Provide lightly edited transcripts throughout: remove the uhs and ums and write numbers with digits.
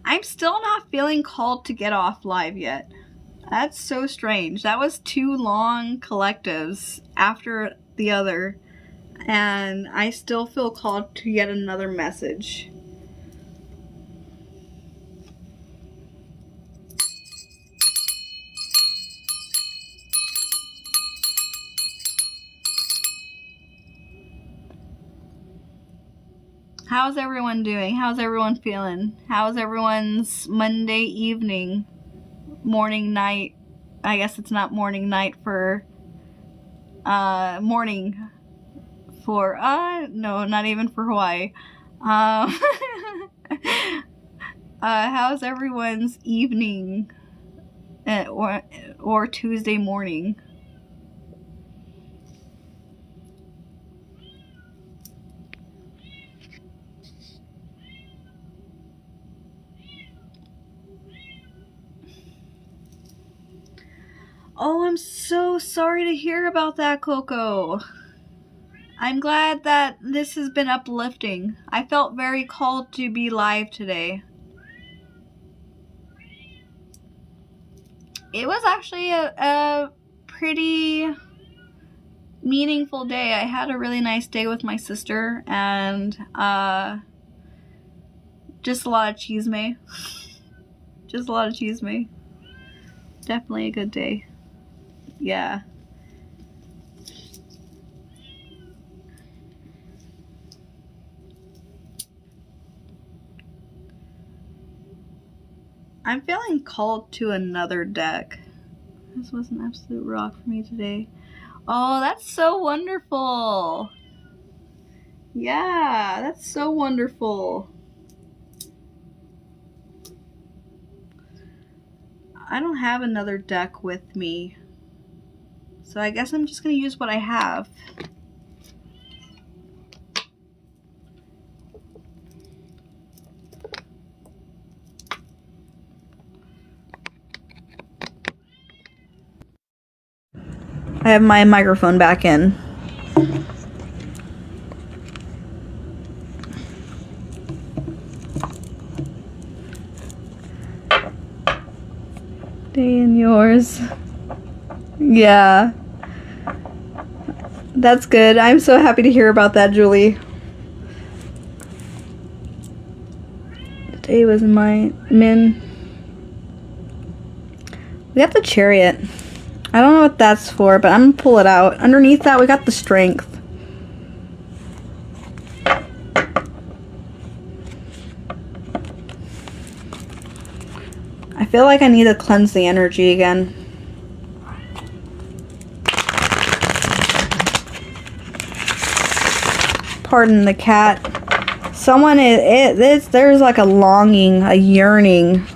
I'm still not feeling called to get off live yet. That's so strange. That was 2 long collectives after the other, and I still feel called to yet another message. How's everyone doing? How's everyone feeling? How's everyone's Monday evening, morning, night? I guess it's not morning, night for, morning for, no, not even for Hawaii. How's everyone's evening or Tuesday morning? Oh, I'm so sorry to hear about that, Coco. I'm glad that this has been uplifting. I felt very called to be live today. It was actually a pretty meaningful day. I had a really nice day with my sister, and just a lot of chisme. Just a lot of chisme. Definitely a good day. Yeah. I'm feeling called to another deck. This was an absolute rock for me today. Oh, that's so wonderful. Yeah, that's so wonderful. I don't have another deck with me, so I guess I'm just going to use what I have. I have my microphone back in. Day in yours. Yeah. That's good. I'm so happy to hear about that, Julie. Today was my min. We got the Chariot. I don't know what that's for, but I'm gonna pull it out. Underneath that, we got the Strength. I feel like I need to cleanse the energy again. Pardon the cat. Someone there's like a longing, a yearning.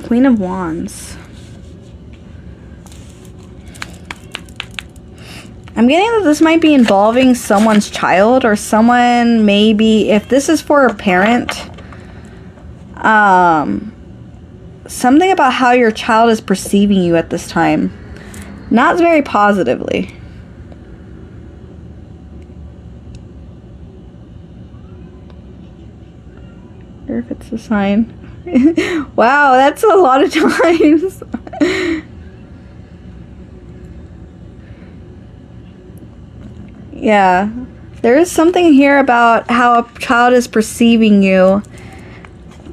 Queen of Wands. I'm getting that this might be involving someone's child, or someone, maybe, if this is for a parent, something about how your child is perceiving you at this time. Not very positively. Or if it's a sign. Wow, that's a lot of times. Yeah, there is something here about how a child is perceiving you.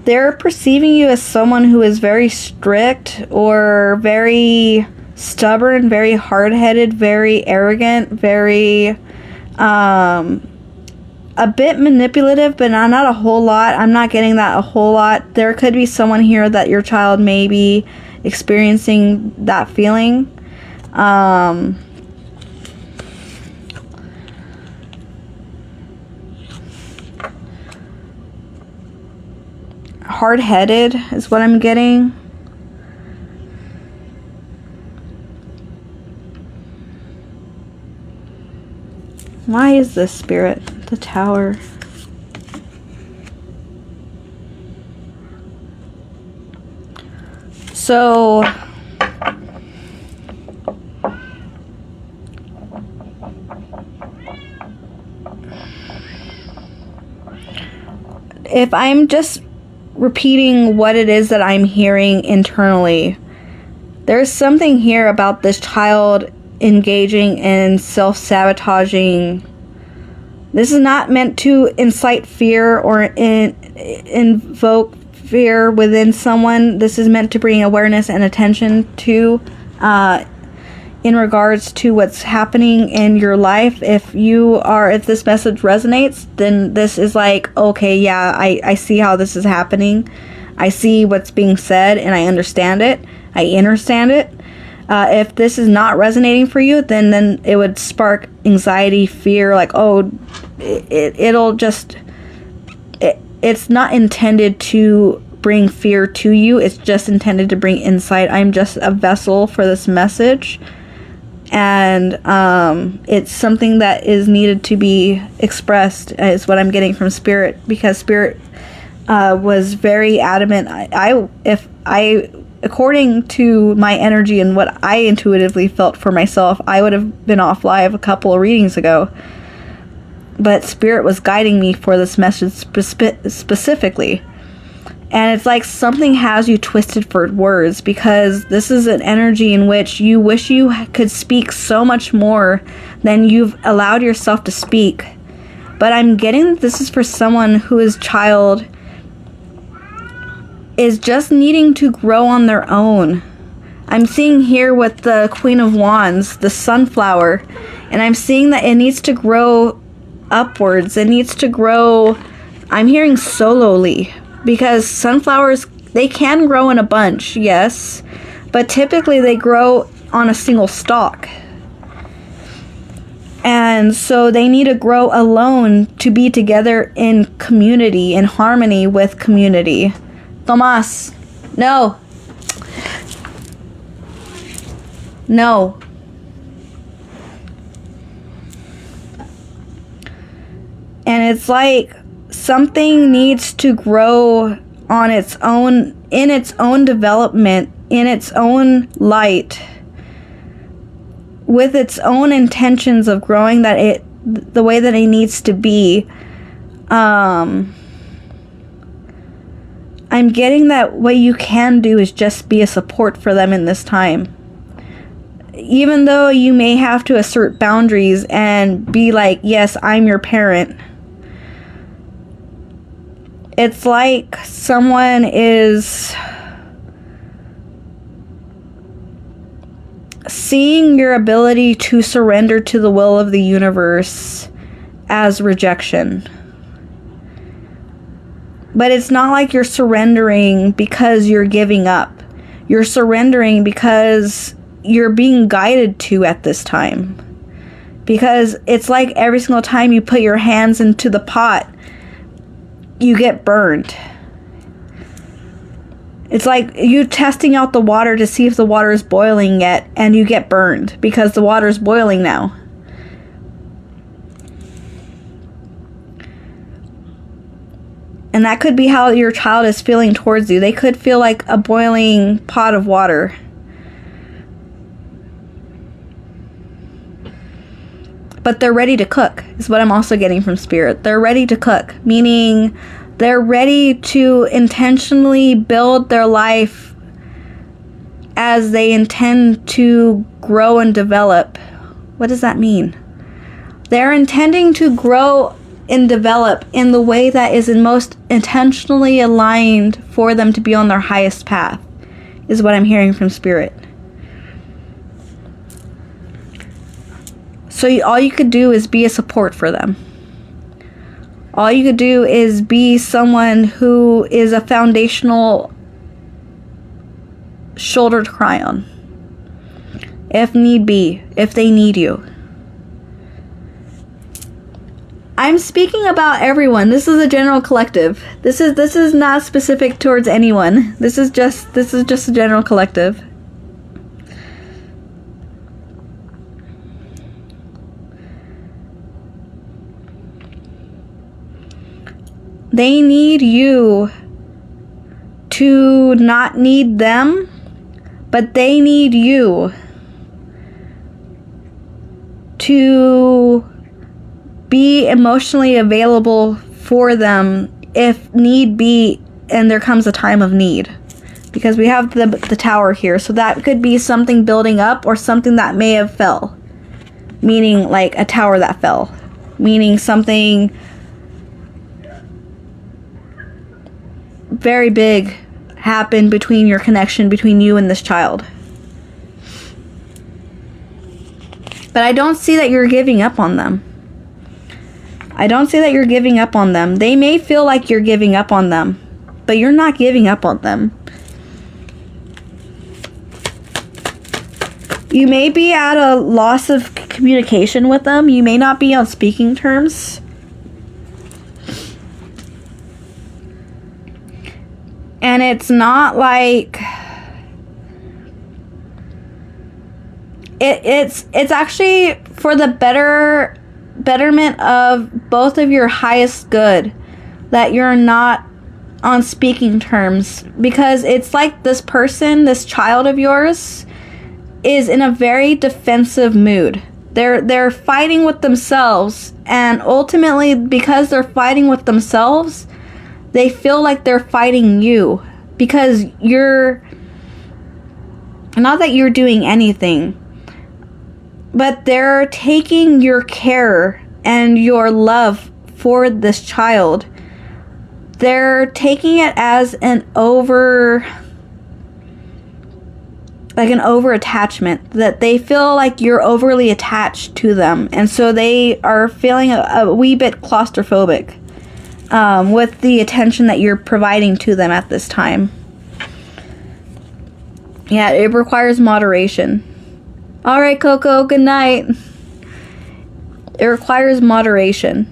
They're perceiving you as someone who is very strict or very stubborn, very hard-headed, very arrogant, very a bit manipulative, but not a whole lot. I'm not getting that a whole lot. There could be someone here that your child may be experiencing that feeling. Hard-headed is what I'm getting. Why is this, Spirit? The Tower. So if I'm just repeating what it is that I'm hearing internally, there's something here about this child engaging in self-sabotaging. This is not meant to incite fear or invoke fear within someone. This is meant to bring awareness and attention to in regards to what's happening in your life. If this message resonates, then this is like, okay, yeah, I see how this is happening. I see what's being said and I understand it. I understand it. If this is not resonating for you, then it would spark anxiety, fear, like, oh, it's not intended to bring fear to you. It's just intended to bring insight. I'm just a vessel for this message. And it's something that is needed to be expressed, is what I'm getting from Spirit, because Spirit was very adamant. According to my energy and what I intuitively felt for myself, I would have been off live a couple of readings ago. But Spirit was guiding me for this message specifically. And it's like something has you twisted for words, because this is an energy in which you wish you could speak so much more than you've allowed yourself to speak. But I'm getting that this is for someone whose child is just needing to grow on their own. I'm seeing here with the Queen of Wands, the sunflower, and I'm seeing that it needs to grow upwards. It needs to grow, I'm hearing solely, because sunflowers, they can grow in a bunch, yes, but typically they grow on a single stalk. And so they need to grow alone to be together in community, in harmony with community. Tomas, no. No. And it's like something needs to grow on its own, in its own development, in its own light, with its own intentions of growing the way that it needs to be. I'm getting that what you can do is just be a support for them in this time. Even though you may have to assert boundaries and be like, yes, I'm your parent. It's like someone is seeing your ability to surrender to the will of the universe as rejection. But it's not like you're surrendering because you're giving up. You're surrendering because you're being guided to at this time. Because it's like every single time you put your hands into the pot, you get burned. It's like you testing out the water to see if the water is boiling yet, and you get burned because the water is boiling now. And that could be how your child is feeling towards you. They could feel like a boiling pot of water. But they're ready to cook, is what I'm also getting from Spirit. They're ready to cook, meaning they're ready to intentionally build their life as they intend to grow and develop. What does that mean? They're intending to grow and develop in the way that is most intentionally aligned for them to be on their highest path, is what I'm hearing from Spirit. So all you could do is be a support for them. All you could do is be someone who is a foundational shoulder to cry on, if need be, if they need you. I'm speaking about everyone. This is a general collective. This is not specific towards anyone. This is just a general collective. They need you to not need them but they need you to be emotionally available for them if need be, and there comes a time of need. Because we have the tower here, so that could be something building up or something that may have fell. Meaning like a tower that fell. Meaning something very big happened between your connection between you and this child. But I don't see that you're giving up on them. I don't see that you're giving up on them. They may feel like you're giving up on them, but you're not giving up on them. You may be at a loss of communication with them. You may not be on speaking terms. And it's not like... It's actually for the betterment of both of your highest good that you're not on speaking terms. Because it's like this person, this child of yours, is in a very defensive mood. They're fighting with themselves, and ultimately, because they're fighting with themselves, they feel like they're fighting you, because you're not that you're doing anything, but they're taking your care and your love for this child. They're taking it as an over attachment, that they feel like you're overly attached to them, and so they are feeling a wee bit claustrophobic with the attention that you're providing to them at this time. Yeah, it requires moderation. All right, Coco, good night. It requires moderation.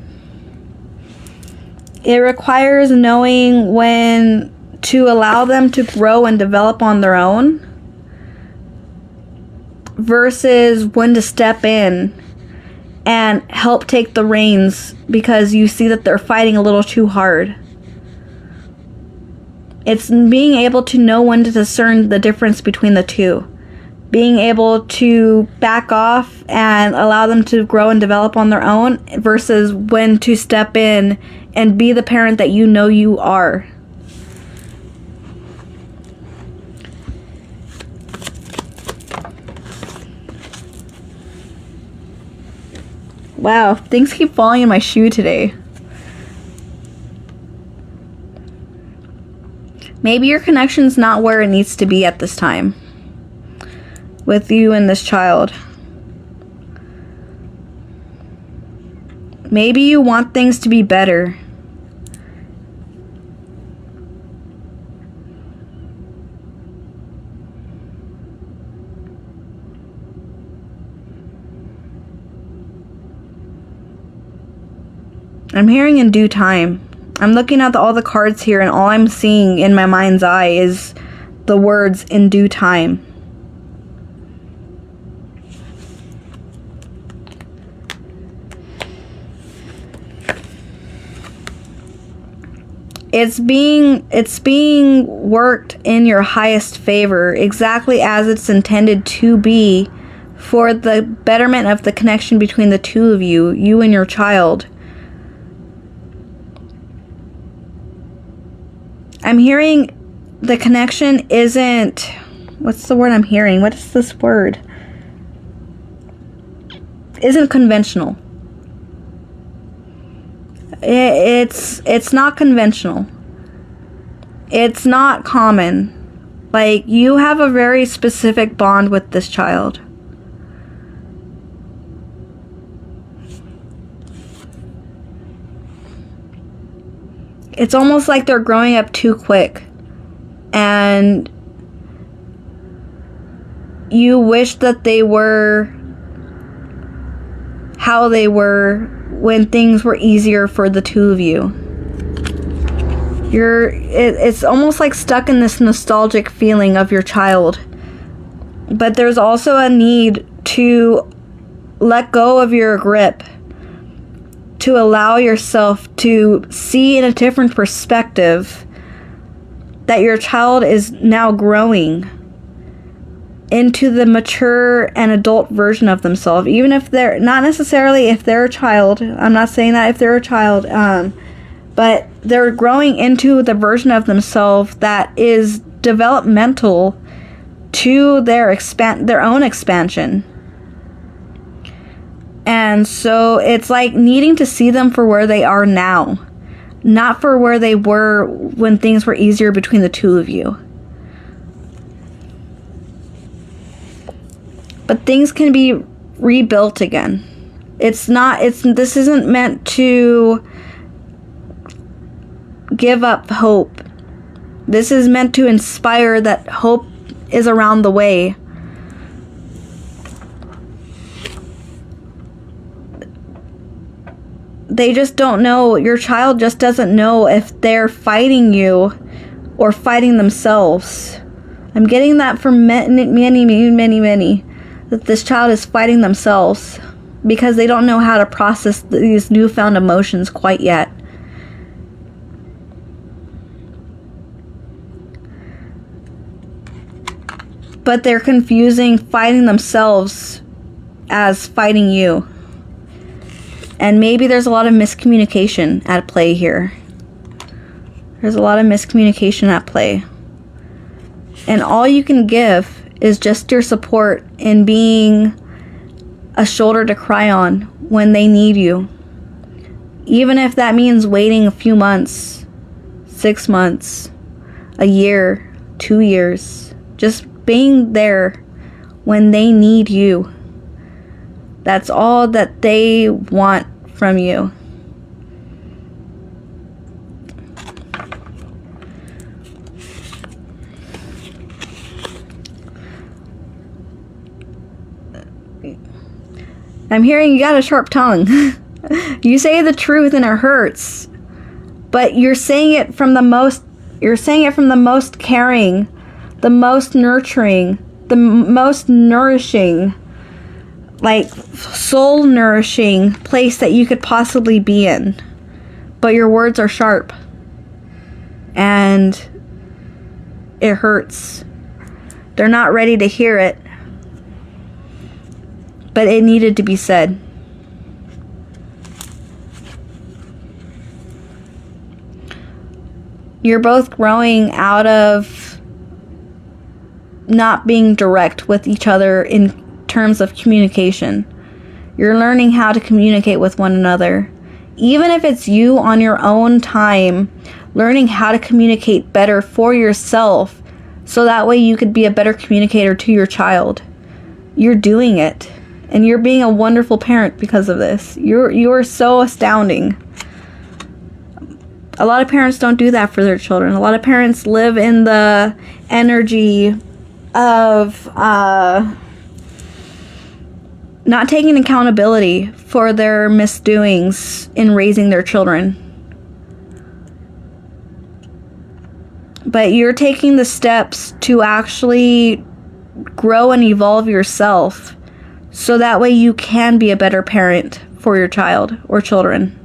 It requires knowing when to allow them to grow and develop on their own, versus when to step in and help take the reins because you see that they're fighting a little too hard. It's being able to know when to discern the difference between the two. Being able to back off and allow them to grow and develop on their own, versus when to step in and be the parent that you know you are. Wow, things keep falling in my shoe today. Maybe your connection's not where it needs to be at this time with you and this child. Maybe you want things to be better. I'm hearing in due time. I'm looking at all the cards here, and all I'm seeing in my mind's eye is the words "in due time." It's being worked in your highest favor, exactly as it's intended to be, for the betterment of the connection between the two of you, you and your child. I'm hearing the connection isn't... What's the word I'm hearing? What is this word? Isn't conventional. It's not conventional. It's not common. Like, you have a very specific bond with this child. It's almost like they're growing up too quick, and you wish that they were how they were when things were easier for the two of you. It's almost like stuck in this nostalgic feeling of your child, but there's also a need to let go of your grip, to allow yourself to see in a different perspective that your child is now growing. into the mature and adult version of themselves, even if they're not necessarily if they're a child. I'm not saying that if they're a child, but they're growing into the version of themselves that is developmental to their own expansion. And so it's like needing to see them for where they are now, not for where they were when things were easier between the two of you. But things can be rebuilt again. This isn't meant to give up hope. This is meant to inspire that hope is around the way. They just don't know, your child just doesn't know if they're fighting you or fighting themselves. I'm getting that from many, that this child is fighting themselves because they don't know how to process these newfound emotions quite yet. But they're confusing fighting themselves as fighting you. And maybe there's a lot of miscommunication at play here. There's a lot of miscommunication at play. And all you can give is just your support in being a shoulder to cry on when they need you. Even if that means waiting a few months, 6 months, a year, 2 years. Just being there when they need you. That's all that they want from you. I'm hearing you got a sharp tongue. You say the truth and it hurts. But you're saying it from the most caring, the most nurturing, the most nourishing, like soul nourishing place that you could possibly be in. But your words are sharp. And it hurts. They're not ready to hear it. But it needed to be said. You're both growing out of not being direct with each other in terms of communication. You're learning how to communicate with one another. Even if it's you on your own time, learning how to communicate better for yourself so that way you could be a better communicator to your child. You're doing it. And you're being a wonderful parent because of this. You're so astounding. A lot of parents don't do that for their children. A lot of parents live in the energy of not taking accountability for their misdoings in raising their children. But you're taking the steps to actually grow and evolve yourself. So that way you can be a better parent for your child or children.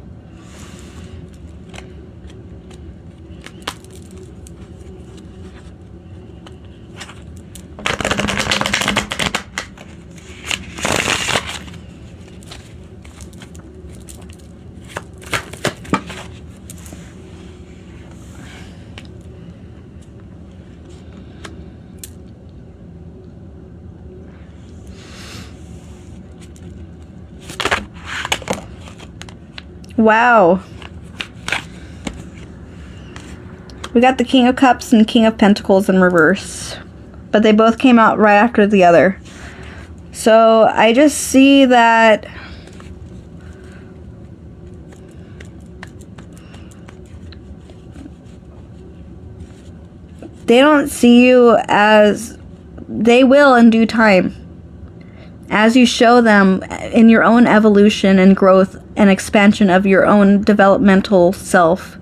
Wow. We got the King of Cups and King of Pentacles in reverse. But they both came out right after the other. So I just see that they don't see you as they will in due time. As you show them in your own evolution and growth and expansion of your own developmental self.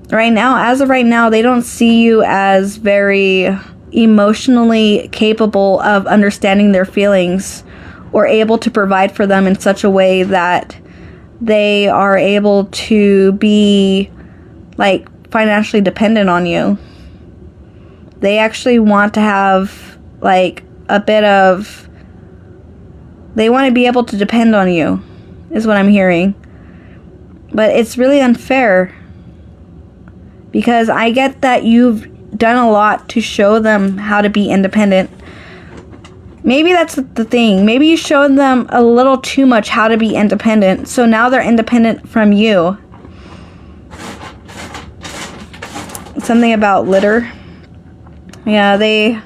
As of right now, they don't see you as very emotionally capable of understanding their feelings or able to provide for them in such a way that they are able to be like financially dependent on you. They actually want to have, like, a bit of... They want to be able to depend on you, is what I'm hearing. But it's really unfair. Because I get that you've done a lot to show them how to be independent. Maybe that's the thing. Maybe you showed them a little too much how to be independent. So now they're independent from you. Something about litter. Yeah, they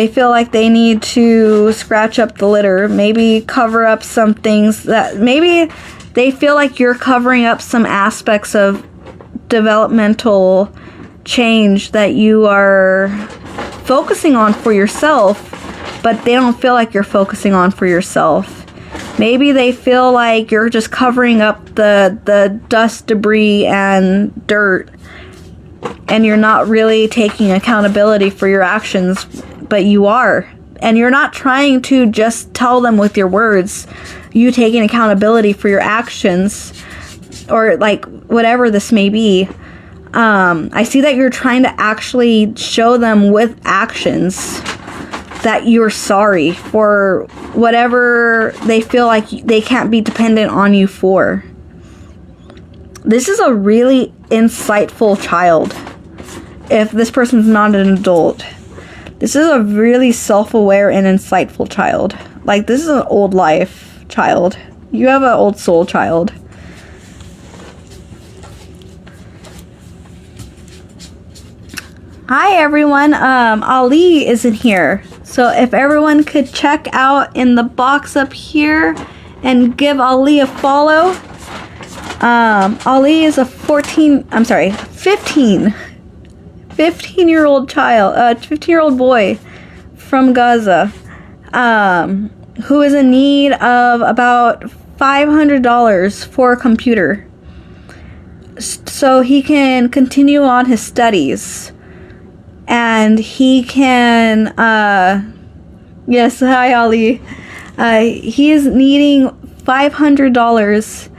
feel like they need to scratch up the litter. Maybe cover up some things that... Maybe they feel like you're covering up some aspects of developmental change that you are focusing on for yourself, but they don't feel like you're focusing on for yourself. Maybe they feel like you're just covering up the dust, debris, and dirt, and you're not really taking accountability for your actions, but you are. And you're not trying to just tell them with your words, you taking accountability for your actions, or like whatever this may be. I see that you're trying to actually show them with actions that you're sorry for whatever they feel like they can't be dependent on you for. This is a really insightful child. If this person's not an adult, this is a really self-aware and insightful child. Like, this is an old life child. You have an old soul child. Hi everyone, Ali isn't here. So if everyone could check out in the box up here and give Ali a follow. Ali is a 15-year-old child, 15-year-old boy from Gaza, who is in need of about $500 for a computer so he can continue on his studies. And he can, yes, hi Ali. He is needing $500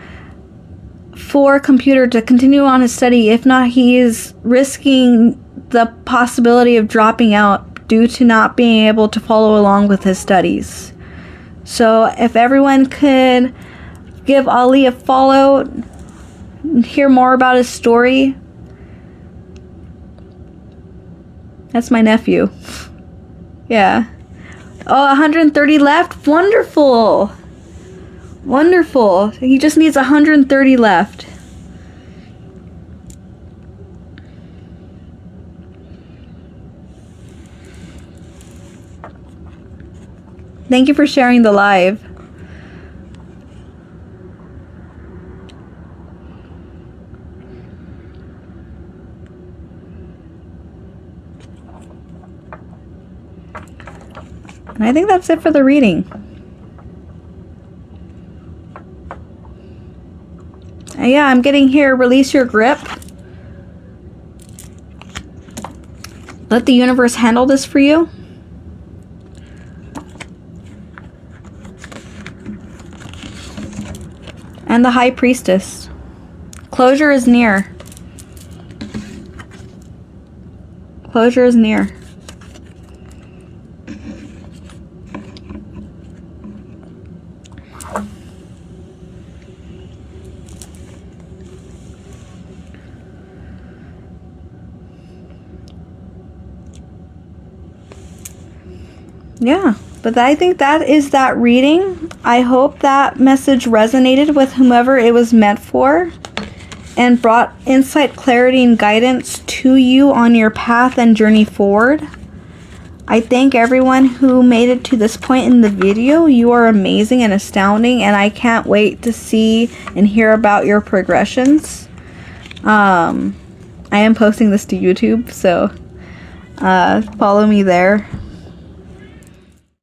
for a computer to continue on his study. If not, he is risking the possibility of dropping out due to not being able to follow along with his studies. So if everyone could give Ali a follow, hear more about his story. That's my nephew. Yeah. Oh, 130 left? Wonderful. Wonderful. He just needs 130 left. Thank you for sharing the live. And I think that's it for the reading. Yeah, I'm getting here. Release your grip. Let the universe handle this for you. And the High Priestess. Closure is near. Closure is near. Yeah, but I think that is that reading. I hope that message resonated with whomever it was meant for and brought insight, clarity, and guidance to you on your path and journey forward. I thank everyone who made it to this point in the video. You are amazing and astounding, and I can't wait to see and hear about your progressions. I am posting this to YouTube, so follow me there.